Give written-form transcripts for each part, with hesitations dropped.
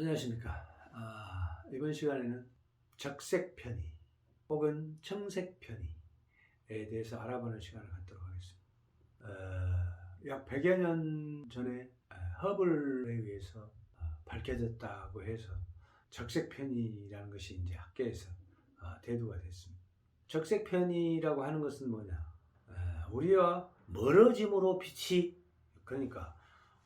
안녕하십니까. 이번 시간에는 적색 편의 혹은 청색 편의에 대해서 알아보는 시간을 갖도록 하겠습니다. 약 100여 년 전에 허블에 의해서 밝혀졌다고 해서 적색 편의라는 것이 이제 학계에서 대두가 됐습니다. 적색 편의라고 하는 것은 뭐냐? 우리와 멀어짐으로 빛이, 그러니까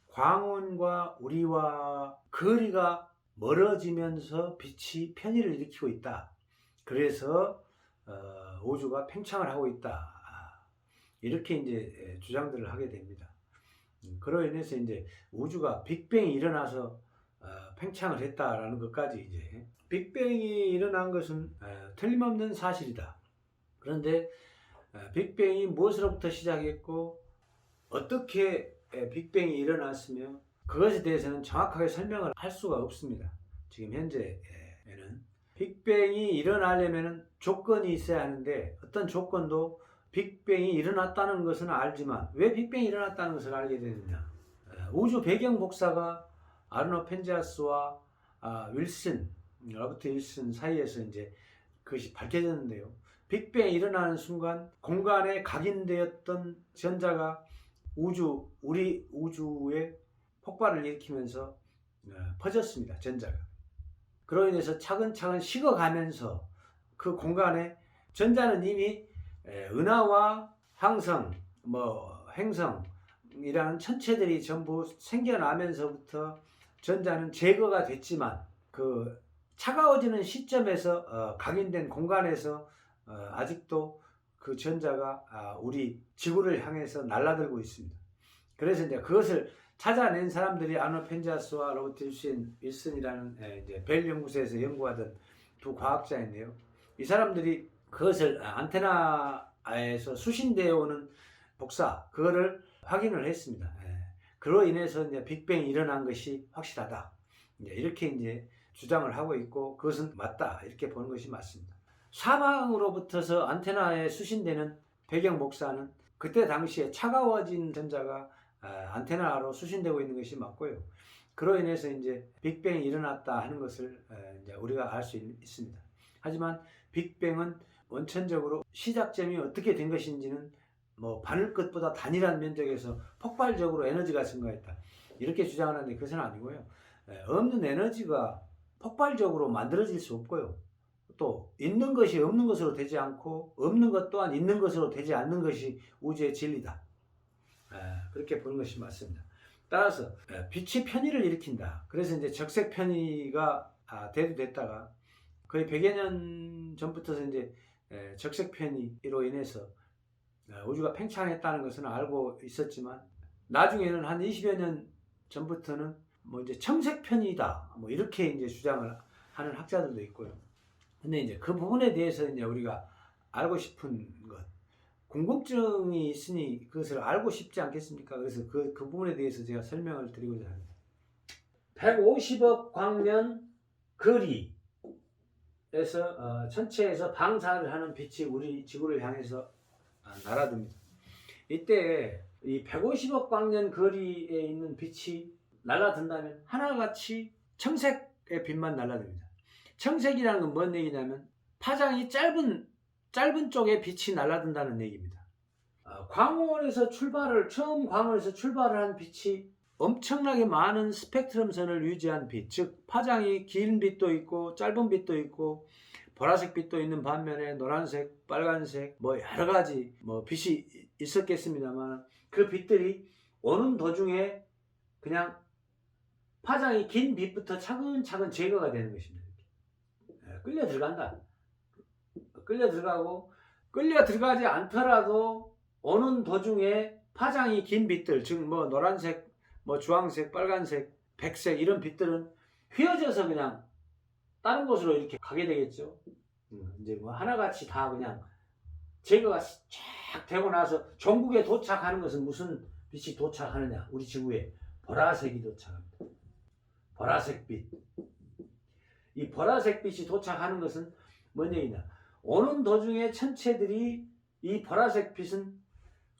광원과 우리와 거리가 멀어지면서 빛이 편의를 일으키고 있다. 그래서 우주가 팽창을 하고 있다. 이렇게 이제 주장들을 하게 됩니다. 그로 인해서 이제 우주가 빅뱅이 일어나서 팽창을 했다라는 것까지, 이제 빅뱅이 일어난 것은 틀림없는 사실이다. 그런데 빅뱅이 무엇으로부터 시작했고 어떻게 빅뱅이 일어났으며 그것에 대해서는 정확하게 설명을 할 수가 없습니다. 지금 현재에는 빅뱅이 일어나려면 조건이 있어야 하는데, 어떤 조건도 빅뱅이 일어났다는 것은 알지만 왜 빅뱅이 일어났다는 것을 알게 되느냐? 우주 배경 복사가 아르노 펜지아스와 로버트 윌슨 사이에서 이제 그것이 밝혀졌는데요. 빅뱅이 일어나는 순간 공간에 각인되었던 전자가 우리 우주에 폭발을 일으키면서 퍼졌습니다. 전자가. 그로 인해서 차근차근 식어가면서 그 공간에 전자는 이미 은하와 항성, 행성이라는 천체들이 전부 생겨나면서부터 전자는 제거가 됐지만, 그 차가워지는 시점에서 각인된 공간에서 아직도 그 전자가 우리 지구를 향해서 날아들고 있습니다. 그래서 이제 그것을 찾아낸 사람들이 아르노 펜지아스와 로버트 윌슨이라는 이제 벨 연구소에서 연구하던 두 과학자인데요. 이 사람들이 그것을 안테나에서 수신되어 오는 복사, 그거를 확인을 했습니다. 그로 인해서 이제 빅뱅이 일어난 것이 확실하다. 이렇게 이제 주장을 하고 있고, 그것은 맞다, 이렇게 보는 것이 맞습니다. 사방으로부터서 안테나에 수신되는 배경 복사는 그때 당시에 차가워진 전자가 안테나로 수신되고 있는 것이 맞고요. 그로 인해서 이제 빅뱅이 일어났다 하는 것을 이제 우리가 알 수 있습니다. 하지만 빅뱅은 원천적으로 시작점이 어떻게 된 것인지는 바늘끝보다 단일한 면적에서 폭발적으로 에너지가 증가했다, 이렇게 주장을 하는데, 그것은 아니고요. 없는 에너지가 폭발적으로 만들어질 수 없고요. 또 있는 것이 없는 것으로 되지 않고 없는 것 또한 있는 것으로 되지 않는 것이 우주의 진리다. 그렇게 보는 것이 맞습니다. 따라서 빛이 편의를 일으킨다. 그래서 이제 적색 편의가 대두됐다가 거의 100여 년 전부터 이제 적색 편의로 인해서 우주가 팽창했다는 것은 알고 있었지만, 나중에는 한 20여 년 전부터는 이제 청색 편의다, 이렇게 이제 주장을 하는 학자들도 있고요. 근데 이제 그 부분에 대해서 이제 우리가 알고 싶은 것, 궁금증이 있으니 그것을 알고 싶지 않겠습니까? 그래서 그 부분에 대해서 제가 설명을 드리고자 합니다. 150억 광년 거리에서 천체에서 방사를 하는 빛이 우리 지구를 향해서 날아듭니다. 이때 이 150억 광년 거리에 있는 빛이 날아든다면 하나같이 청색의 빛만 날아듭니다. 청색이라는 건 뭔 얘기냐면 파장이 짧은 쪽에 빛이 날아든다는 얘기입니다. 처음 광원에서 출발을 한 빛이 엄청나게 많은 스펙트럼선을 유지한 빛, 즉 파장이 긴 빛도 있고 짧은 빛도 있고 보라색 빛도 있는 반면에 노란색, 빨간색, 여러 가지 빛이 있었겠습니다만, 그 빛들이 오는 도중에 그냥 파장이 긴 빛부터 차근차근 제거가 되는 것입니다. 끌려 들어간다. 끌려 들어가고, 끌려 들어가지 않더라도 오는 도중에 파장이 긴 빛들, 즉 노란색, 주황색, 빨간색, 백색, 이런 빛들은 휘어져서 그냥 다른 곳으로 이렇게 가게 되겠죠. 이제 하나같이 다 그냥 제거가 쫙 되고 나서 종국에 도착하는 것은 무슨 빛이 도착하느냐? 우리 지구에 보라색이 도착합니다. 보라색 빛. 이 보라색 빛이 도착하는 것은 뭔 얘기냐? 오는 도중에 천체들이 이 보라색 빛은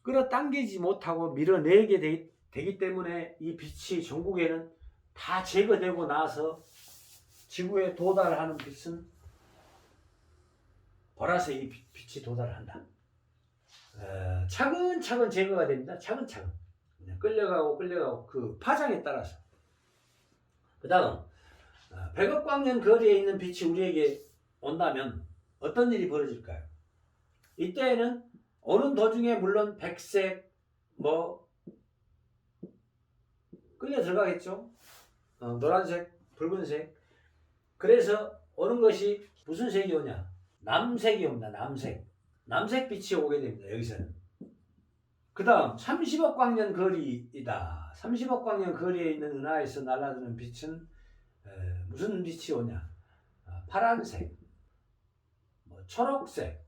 끌어당기지 못하고 밀어내게 되기 때문에 이 빛이 종국에는 다 제거되고 나서 지구에 도달하는 빛은 보라색이 빛이 도달한다. 차근차근 제거가 됩니다. 차근차근. 그냥 끌려가고 그 파장에 따라서. 그 다음 100억 광년 거리에 있는 빛이 우리에게 온다면 어떤 일이 벌어질까요? 이때에는 오는 도중에 물론 백색 끌려 들어가겠죠. 노란색, 붉은색. 그래서 오는 것이 무슨 색이 오냐? 남색이 옵니다. 남색 빛이 오게 됩니다. 여기서는. 그 다음 30억 광년 거리이다. 30억 광년 거리에 있는 은하에서 날아드는 빛은 무슨 빛이 오냐? 파란색, 초록색.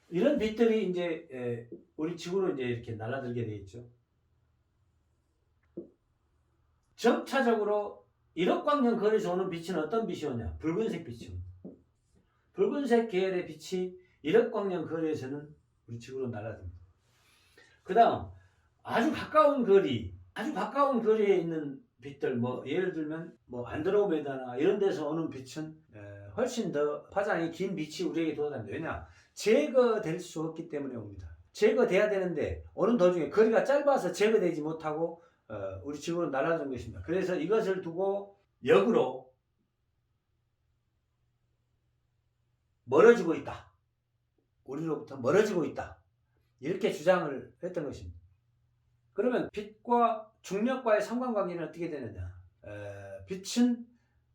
이런 빛들이 이제 우리 지구로 이제 이렇게 날아들게 되겠죠. 점차적으로 1억 광년 거리에서 오는 빛은 어떤 빛이 오냐? 붉은색 빛이 옵니다. 붉은색 계열의 빛이 1억 광년 거리에서는 우리 지구로 날아듭니다. 그 다음 아주 가까운 거리에 있는 빛들, 예를 들면 안드로메다나 이런 데서 오는 빛은 훨씬 더 파장이 긴 빛이 우리에게 도달합니다. 왜냐? 제거될 수 없기 때문에 옵니다. 제거돼야 되는데 오는 도중에 거리가 짧아서 제거되지 못하고 우리 지구로 날아드는 것입니다. 그래서 이것을 두고 역으로 멀어지고 있다. 우리로부터 멀어지고 있다. 이렇게 주장을 했던 것입니다. 그러면 빛과 중력과의 상관관계는 어떻게 되느냐? 빛은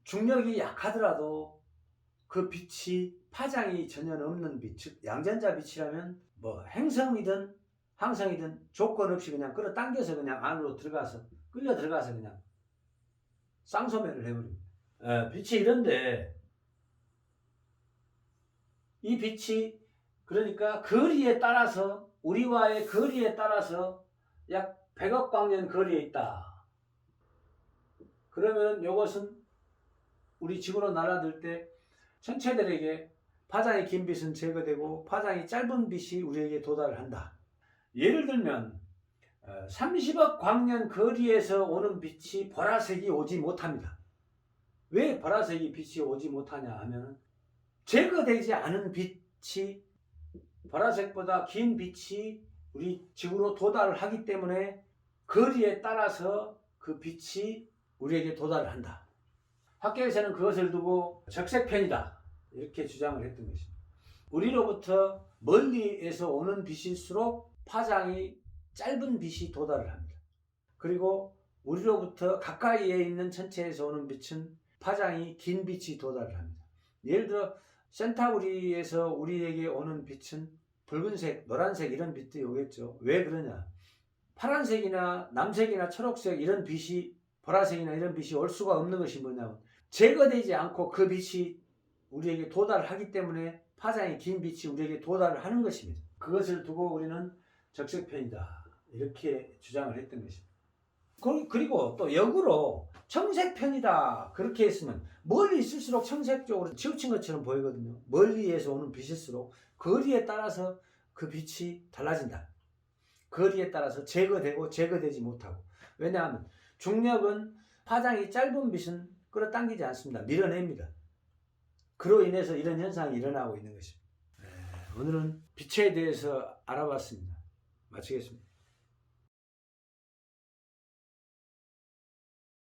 중력이 약하더라도 그 빛이 파장이 전혀 없는 빛, 즉 양전자 빛이라면 행성이든 항성이든 조건 없이 그냥 끌어당겨서 그냥 안으로 끌려 들어가서 그냥 쌍소멸을 해버립니다. 빛이 이런데 이 빛이 그러니까 우리와의 거리에 따라서 약 100억 광년 거리에 있다. 그러면 이것은 우리 지구로 날아들 때 천체들에게 파장이 긴 빛은 제거되고 파장이 짧은 빛이 우리에게 도달을 한다. 예를 들면 30억 광년 거리에서 오는 빛이 보라색이 오지 못합니다. 왜 보라색이 빛이 오지 못하냐 하면 제거되지 않은 빛이 보라색보다 긴 빛이 우리 지구로 도달을 하기 때문에 거리에 따라서 그 빛이 우리에게 도달을 한다. 학계에서는 그것을 두고 적색편이다. 이렇게 주장을 했던 것입니다. 우리로부터 멀리에서 오는 빛일수록 파장이 짧은 빛이 도달을 합니다. 그리고 우리로부터 가까이에 있는 천체에서 오는 빛은 파장이 긴 빛이 도달을 합니다. 예를 들어 센타우리에서 우리에게 오는 빛은 붉은색, 노란색 이런 빛들이 오겠죠. 왜 그러냐? 파란색이나 남색이나 초록색 이런 빛이 보라색이나 이런 빛이 올 수가 없는 것이 뭐냐면 제거되지 않고 그 빛이 우리에게 도달을 하기 때문에 파장이 긴 빛이 우리에게 도달을 하는 것입니다. 그것을 두고 우리는 적색편이다. 이렇게 주장을 했던 것입니다. 그리고 또 역으로 청색편이다. 그렇게 했으면 멀리 있을수록 청색 쪽으로 치우친 것처럼 보이거든요. 멀리에서 오는 빛일수록 거리에 따라서 그 빛이 달라진다. 거리에 따라서 제거되고 제거되지 못하고. 왜냐하면 중력은 파장이 짧은 빛은 끌어당기지 않습니다. 밀어냅니다. 그로 인해서 이런 현상이 일어나고 있는 것입니다. 오늘은 빛에 대해서 알아봤습니다. 마치겠습니다.